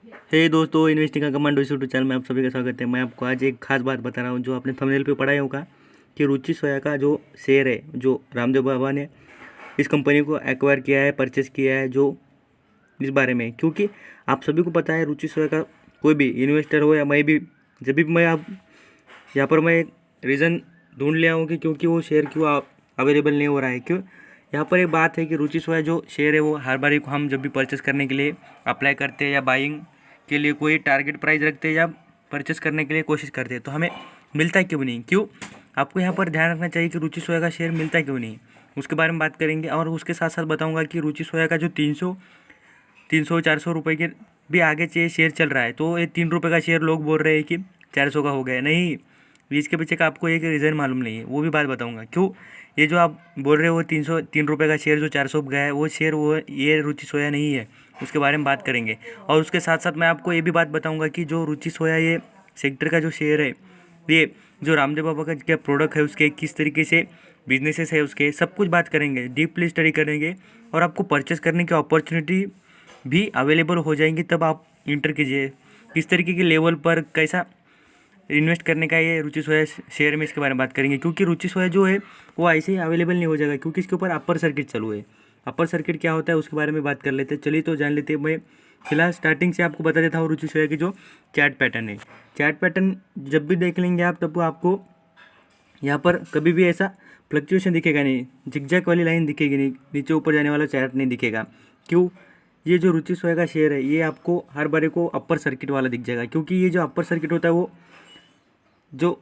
हे दोस्तों, इन्वेस्टिंग का commando YouTube channel में आप सभी का स्वागत है। मैं आपको आज एक खास बात बता रहा हूँ जो आपने थंबनेल पे पढ़ा ही होगा कि रुचि सोया का जो शेयर है, जो रामदेव बाबा ने इस कंपनी को एक्वायर किया है, परचेस किया है, जो इस बारे में, क्योंकि आप सभी को पता है रुचि सोया का कोई भी इन्वेस्टर हो या मैं भी, जब भी मैं आप यहाँ पर मैं एक रीज़न ढूंढ लिया हूँ कि क्योंकि वो शेयर क्यों अवेलेबल नहीं हो रहा है। क्यों यहाँ पर एक बात है कि रुचि सोया जो शेयर है वो हर बार को हम जब भी परचेस करने के लिए अप्लाई करते हैं या बाइंग के लिए कोई टारगेट प्राइस रखते हैं या परचेस करने के लिए कोशिश करते हैं तो हमें मिलता क्यों नहीं। क्यों आपको यहाँ पर ध्यान रखना चाहिए कि रुचि सोया का शेयर मिलता क्यों नहीं, उसके बारे में बात करेंगे। और उसके साथ साथ बताऊँगा कि रुचि सोया का जो 300 400 रुपये के भी आगे चाहिए शेयर चल रहा है, तो ये 3 रुपये का शेयर लोग बोल रहे हैं कि 400 का हो गया। नहीं, इसके पीछे का आपको एक रीज़न मालूम नहीं है, वो भी बात बताऊंगा। क्यों ये जो आप बोल रहे हो वो 303 रुपये का शेयर जो 400 गया है वो शेयर वो ये रुचि सोया नहीं है, उसके बारे में बात करेंगे। और उसके साथ साथ मैं आपको ये भी बात बताऊंगा कि जो रुचि सोया ये सेक्टर का जो शेयर है, ये जो रामदेव बाबा का क्या प्रोडक्ट है, उसके किस तरीके से बिजनेसेस है, उसके सब कुछ बात करेंगे, डीपली स्टडी करेंगे और आपको परचेस करने की अपॉर्चुनिटी भी अवेलेबल हो जाएंगी। तब आप इंटर कीजिए किस तरीके के लेवल पर कैसा इन्वेस्ट करने का ये रुचि सोया शेयर में, इसके बारे में बात करेंगे। क्योंकि रुचि सोया जो है वो ऐसे ही अवेलेबल नहीं हो जाएगा, क्योंकि इसके ऊपर अपर सर्किट चालू है। अपर सर्किट क्या होता है उसके बारे में बात कर लेते हैं। चलिए तो जान लेते हैं। मैं फिलहाल स्टार्टिंग से आपको बता देता हूँ रुचि सोया की जो चार्ट पैटर्न है। चार्ट पैटर्न जब भी देख लेंगे आप तब आपको यहाँ पर कभी भी ऐसा फ्लक्चुएशन दिखेगा नहीं, जिगजैग वाली लाइन दिखेगी नहीं, नीचे ऊपर जाने वाला चार्ट नहीं दिखेगा। क्यों ये जो रुचि सोया का शेयर है ये आपको हर बारे को अपर सर्किट वाला दिख जाएगा, क्योंकि ये जो अपर सर्किट होता है वो जो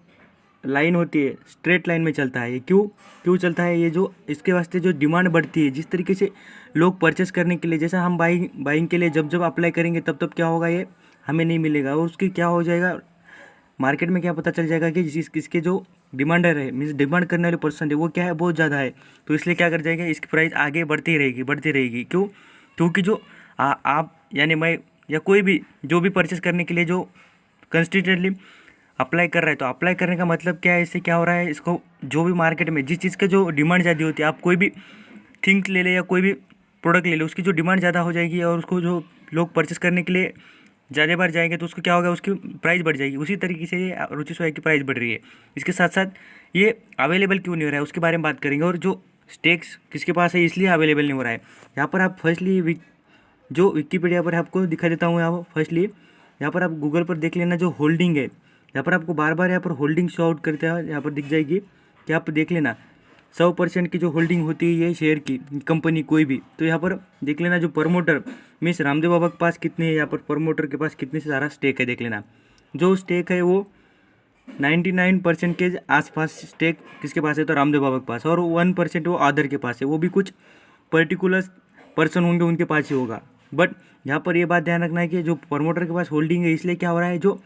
लाइन होती है स्ट्रेट लाइन में चलता है। ये क्यों क्यों चलता है, ये जो इसके वास्ते जो डिमांड बढ़ती है, जिस तरीके से लोग परचेस करने के लिए, जैसा हम बाइंग के लिए जब जब अप्लाई करेंगे तब तब क्या होगा, ये हमें नहीं मिलेगा और उसकी क्या हो जाएगा मार्केट में, क्या पता चल जाएगा कि इसके जो डिमांडर है, मीन्स डिमांड करने वाले पर्सन है वो क्या है, बहुत ज़्यादा है। तो इसलिए क्या कर जाएगा, इसकी प्राइस आगे बढ़ती रहेगी बढ़ती रहेगी। क्यों क्योंकि जो आप यानी मैं या कोई भी जो भी परचेस करने के लिए जो कंस्टिट्यूटली अप्लाई कर रहा है, तो अप्लाई करने का मतलब क्या है, इससे क्या हो रहा है, इसको जो भी मार्केट में जिस चीज़ का जो डिमांड ज़्यादा होती है, आप कोई भी थिंक ले ले या कोई भी प्रोडक्ट ले ले, उसकी जो डिमांड ज़्यादा हो जाएगी और उसको जो लोग परचेस करने के लिए ज़्यादा बार जाएंगे तो उसको क्या होगा, उसकी प्राइस बढ़ जाएगी। उसी तरीके से ये रुचि सोया की प्राइस बढ़ रही है। इसके साथ साथ ये अवेलेबल क्यों नहीं हो रहा है उसके बारे में बात करेंगे, और जो स्टेक्स किसके पास है इसलिए अवेलेबल नहीं हो रहा है। यहाँ पर आप फर्स्टली जो विकीपीडिया पर आपको दिखा देता हूँ, यहाँ फर्स्टली यहाँ पर आप गूगल पर देख लेना, जो होल्डिंग है यहाँ पर आपको बार बार यहाँ पर होल्डिंग शो आउट करते हैं, यहाँ पर दिख जाएगी कि आप देख लेना 100% की जो होल्डिंग होती है ये शेयर की कंपनी कोई भी, तो यहाँ पर देख लेना जो प्रमोटर मीन्स रामदेव बाबा के पास कितने है, यहाँ पर प्रमोटर के पास कितने से सारा स्टेक है देख लेना। जो स्टेक है वो 99% के आसपास स्टेक किसके पास है, तो रामदेव बाबा के पास, और 1% वो आदर के पास है, वो भी कुछ पर्टिकुलर पर्सन होंगे उनके पास ही होगा। बट यहाँ पर ये बात ध्यान रखना है कि जो प्रमोटर के पास होल्डिंग है, इसलिए क्या हो रहा है, जो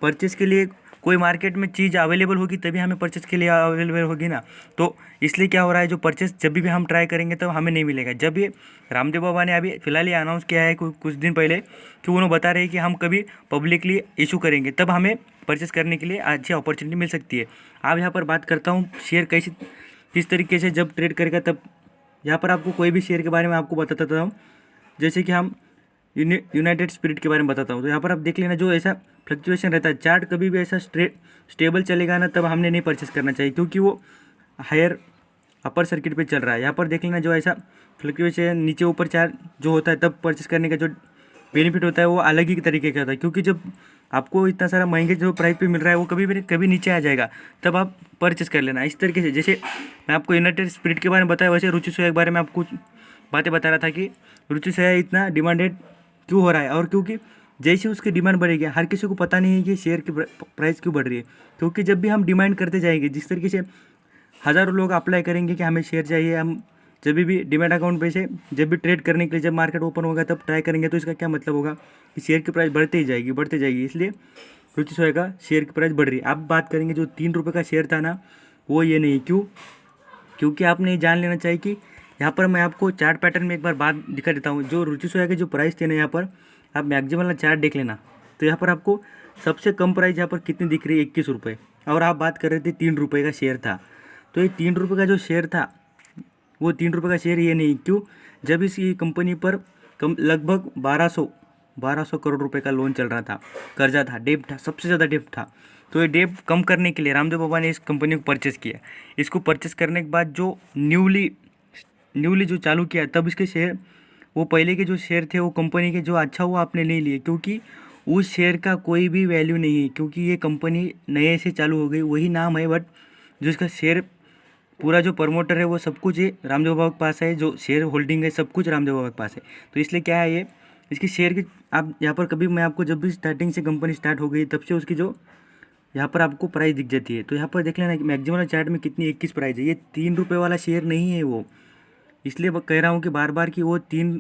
परचेस के लिए कोई मार्केट में चीज़ अवेलेबल होगी तभी हमें परचेस के लिए अवेलेबल होगी ना, तो इसलिए क्या हो रहा है, जो परचेस जब भी हम ट्राई करेंगे तब हमें नहीं मिलेगा। जब ये रामदेव बाबा ने अभी फिलहाल ये अनाउंस किया है कुछ दिन पहले कि उन्होंने बता रहे हैं कि हम कभी पब्लिकली इशू करेंगे तब हमें परचेस करने के लिए अच्छी अपॉर्चुनिटी मिल सकती है। अब यहाँ पर बात करता हूँ शेयर कैसे किस तरीके से जब ट्रेड करेगा तब। यहाँ पर आपको कोई भी शेयर के बारे में आपको बताता हूँ, जैसे कि हम यूनाइटेड स्पिरिट के बारे में बताता हूँ। तो यहाँ पर आप देख लेना जो ऐसा फ्लक्चुएशन रहता है, चार्ट कभी भी ऐसा स्टेबल चलेगा ना तब हमने नहीं परचेस करना चाहिए, क्योंकि वो हायर अपर सर्किट पे चल रहा है। यहाँ पर देख लेना जो ऐसा फ्लक्चुएशन नीचे ऊपर चार्ट जो होता है तब परचेस करने का जो बेनिफिट होता है वो अलग ही तरीके का होता है, क्योंकि जब आपको इतना सारा महंगे जो प्राइस पे मिल रहा है वो कभी नीचे आ जाएगा, तब आप परचेस कर लेना। इस तरीके से जैसे मैं आपको यूनाइटेड स्पिरिट के बारे में बताया, वैसे रुचि सोया के बारे में आपको कुछ बातें बता रहा था कि रुचि सोया इतना डिमांडेड क्यों हो रहा है, और क्योंकि जैसे उसकी डिमांड बढ़ेगी, हर किसी को पता नहीं है कि शेयर की प्राइस क्यों बढ़ रही है, क्योंकि जब भी हम डिमांड करते जाएंगे, जिस तरीके से हज़ारों लोग अप्लाई करेंगे कि हमें शेयर चाहिए, हम जब भी डिमेट अकाउंट पे से जब भी ट्रेड करने के लिए जब मार्केट ओपन होगा तब ट्राई करेंगे, तो इसका क्या मतलब होगा कि शेयर की प्राइस बढ़ती ही जाएगी बढ़ती जाएगी। इसलिए रुचि सोया का शेयर की प्राइस बढ़ रही है। अब बात करेंगे जो 3 रुपये का शेयर था ना, वो ये नहीं। क्यों क्योंकि आपने ये जान लेना चाहिए कि यहाँ पर मैं आपको चार्ट पैटर्न में एक बार बात दिखा देता हूँ। जो रुचि सोया के जो प्राइस थे ना, यहाँ पर आप मैक्सिमम वाला चार्ट देख लेना, तो यहाँ पर आपको सबसे कम प्राइस यहाँ पर कितनी दिख रही है, 21 रुपये, और आप बात कर रहे थे 3 रुपये का शेयर था। तो ये 3 रुपये का जो शेयर था वो 3 रुपये का शेयर ये नहीं। क्यों, जब इस कंपनी पर लगभग 1200 करोड़ रुपए का लोन चल रहा था, कर्जा था, डेब्ट था, सबसे ज़्यादा डेब्ट था। तो ये डेब्ट कम करने के लिए रामदेव बाबा ने इस कंपनी को परचेस किया। इसको परचेस करने के बाद जो न्यूली जो चालू किया, तब इसके शेयर, वो पहले के जो शेयर थे वो कंपनी के जो अच्छा हुआ आपने ले लिए, क्योंकि उस शेयर का कोई भी वैल्यू नहीं है, क्योंकि ये कंपनी नए से चालू हो गई, वही नाम है, बट जो इसका शेयर पूरा जो प्रमोटर है वो सब कुछ ये रामदेव बाबा के पास है, जो शेयर होल्डिंग है सब कुछ रामदेव बाबा के पास है। तो इसलिए क्या है, ये इसकी शेयर की आप यहाँ पर कभी, मैं आपको जब भी स्टार्टिंग से कंपनी स्टार्ट हो गई तब से उसकी जो यहाँ पर आपको प्राइस दिख जाती है। तो यहाँ पर देख लेना कि मैक्सिमम चार्ट में कितनी 21 प्राइस है। ये 3 रुपये वाला शेयर नहीं है वो, इसलिए कह रहा हूँ कि बार बार कि वो 3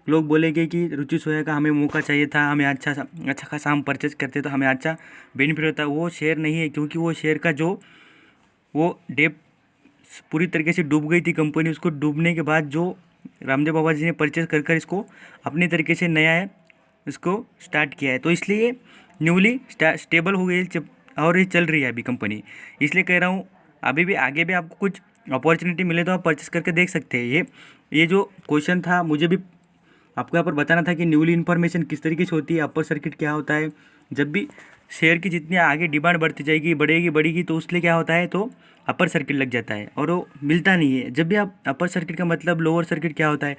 लोग बोलेंगे कि रुचि सोया का हमें मौका चाहिए था, हमें अच्छा खासा हम परचेज करते तो हमें अच्छा बेनिफिट होता है। वो शेयर नहीं है, क्योंकि वो शेयर का जो वो डेप पूरी तरीके से डूब गई थी कंपनी। उसको डूबने के बाद जो रामदेव बाबा जी ने परचेज कर इसको अपने तरीके से नया है इसको स्टार्ट किया है। तो इसलिए न्यूली स्टेबल हो गई और ये चल रही है अभी कंपनी। इसलिए कह रहा हूँ अभी भी आगे भी आपको कुछ अपॉर्चुनिटी मिले तो आप परचेस करके देख सकते हैं। ये जो क्वेश्चन था मुझे भी आपको यहाँ पर बताना था कि न्यूली इन्फॉर्मेशन किस तरीके से होती है, अपर सर्किट क्या होता है। जब भी शेयर की जितनी आगे डिमांड बढ़ती जाएगी, बढ़ेगी तो उसलिए क्या होता है, तो अपर सर्किट लग जाता है और वो मिलता नहीं है। जब भी आप अपर सर्किट का मतलब लोअर सर्किट क्या होता है,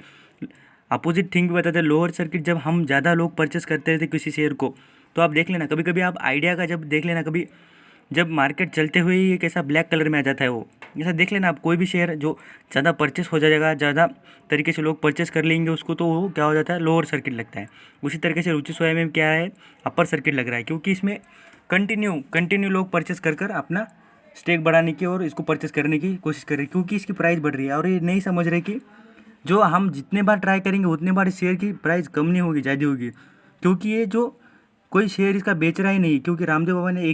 अपोजिट थिंग भी बताते हैं। लोअर सर्किट जब हम ज़्यादा लोग परचेस करते थे किसी शेयर को, तो आप देख लेना कभी कभी आप आइडिया का जब देख लेना, कभी जब मार्केट चलते हुए ये कैसा ब्लैक कलर में आ जाता है, वो ऐसा देख लेना आप। कोई भी शेयर जो ज़्यादा परचेस हो जाएगा, ज़्यादा तरीके से लोग परचेस कर लेंगे उसको, तो वो क्या हो जाता है, लोअर सर्किट लगता है। उसी तरीके से रुचि सोया में क्या है, अपर सर्किट लग रहा है, क्योंकि इसमें कंटिन्यू लोग परचेस कर अपना स्टेक बढ़ाने की और इसको परचेस करने की कोशिश कर रहे हैं, क्योंकि इसकी प्राइस बढ़ रही है। और ये नहीं समझ रहे कि जो हम जितने बार ट्राई करेंगे उतने बार इस शेयर की प्राइस कम नहीं होगी, ज़्यादा होगी, क्योंकि ये जो कोई शेयर इसका बेच रहा ही नहीं, क्योंकि रामदेव बाबा ने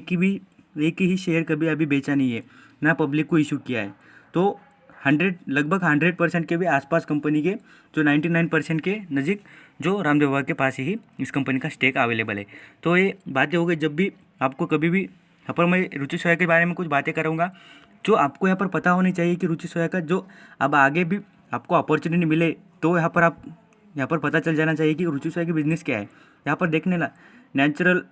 एक ही शेयर कभी अभी बेचा नहीं है, ना पब्लिक को इशू किया है। तो लगभग 100% के भी आसपास कंपनी के जो 99% के नज़दीक जो रामदेव बाबा के पास ही इस कंपनी का स्टेक अवेलेबल है। तो ये बातें हो गई। जब भी आपको कभी भी यहाँ पर मैं रुचि सोया के बारे में कुछ बातें करूँगा जो आपको यहाँ पर पता होनी चाहिए कि रुचि सोया का जो अब आगे भी आपको अपॉर्चुनिटी मिले, तो यहाँ पर पता चल जाना चाहिए कि रुचि सोया की बिजनेस क्या है। यहाँ पर देखने ना नेचुरल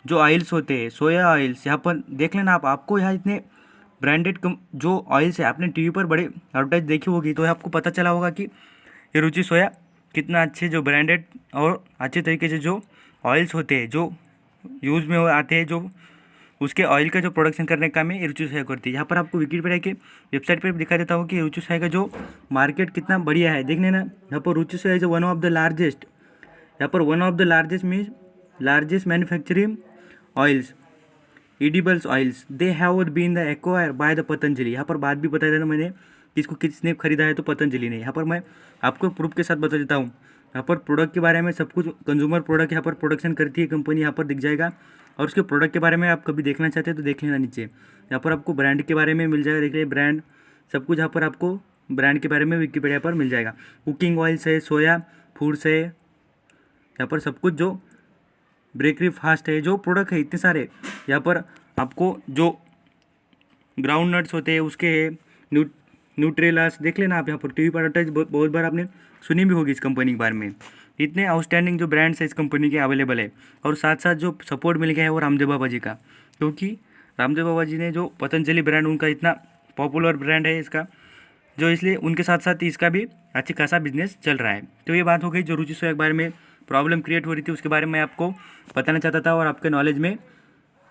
जो ऑयल्स होते हैं, सोया ऑयल्स, यहाँ पर देख लेना आपको यहाँ इतने ब्रांडेड जो ऑयल्स है, आपने टीवी पर बड़े एडवर्टाइज देखी होगी, तो आपको पता चला होगा कि ये रुचि सोया कितना अच्छे जो ब्रांडेड और अच्छे तरीके से जो ऑयल्स होते हैं जो यूज़ में आते हैं, जो उसके ऑयल का जो प्रोडक्शन करने का काम है रुचि सोया करती है। यहाँ पर आपको विकिपीडिया के वेबसाइट पर दिखा देता हूँ कि रुचि सोया का जो मार्केट कितना बढ़िया है। देखने ना यहाँ पर Ruchi Soya is one of the largest, यहाँ पर one of the largest means largest manufacturing oils, edibles oils, they have been the acquire by the Patanjali. यहाँ पर बात भी बता देना मैंने कि इसको किसने खरीदा है, तो पतंजलि ने। यहाँ पर मैं आपको प्रूफ के साथ बता देता हूँ। यहाँ पर प्रोडक्ट के बारे में सब कुछ, कंज्यूमर प्रोडक्ट यहाँ पर प्रोडक्शन करती है कंपनी, यहाँ पर दिख जाएगा। और उसके प्रोडक्ट के बारे में आप कभी देखना चाहते हैं तो देख लेना नीचे। यहाँ पर आपको ब्रांड के बारे में मिल जाएगा, देख लीजिए ब्रांड सब कुछ यहाँ पर आपको ब्रांड के बारे में विकिपीडिया पर मिल जाएगा। कुकिंग ऑयल्स है, सोया फूड्स है, यहाँ पर सब कुछ जो बेकरी फास्ट है, जो प्रोडक्ट है इतने सारे। यहाँ पर आपको जो ग्राउंड नट्स होते हैं उसके है, न्यूट्रेलास देख लेना आप। यहाँ पर टीवी पर एडवर्टाइज बहुत बार आपने सुनी भी होगी इस कंपनी के बारे में। इतने आउटस्टैंडिंग जो ब्रांड्स है इस कंपनी के अवेलेबल है, और साथ साथ जो सपोर्ट मिल गया है वो रामदेव बाबा जी का, क्योंकि रामदेव बाबा जी ने जो पतंजलि ब्रांड उनका इतना पॉपुलर ब्रांड है इसका, जो इसलिए उनके साथ साथ इसका भी अच्छी खासा बिजनेस चल रहा है। तो ये बात हो गई जो रुचि सोया के बारे में प्रॉब्लम क्रिएट हो रही थी उसके बारे में आपको बताना चाहता था, और आपके नॉलेज में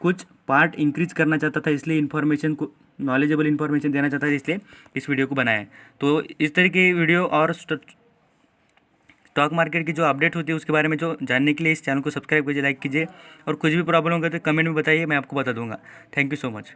कुछ पार्ट इंक्रीज करना चाहता था, इसलिए इन्फॉर्मेशन को नॉलेजेबल इन्फॉर्मेशन देना चाहता था, इसलिए इस वीडियो को बनाया है। तो इस तरह की वीडियो और स्टॉक मार्केट की जो अपडेट होती है उसके बारे में जो जानने के लिए इस चैनल को सब्सक्राइब कीजिए, लाइक कीजिए, और कुछ भी प्रॉब्लम होगा तो कमेंट में बताइए, मैं आपको बता दूंगा। Thank you so much.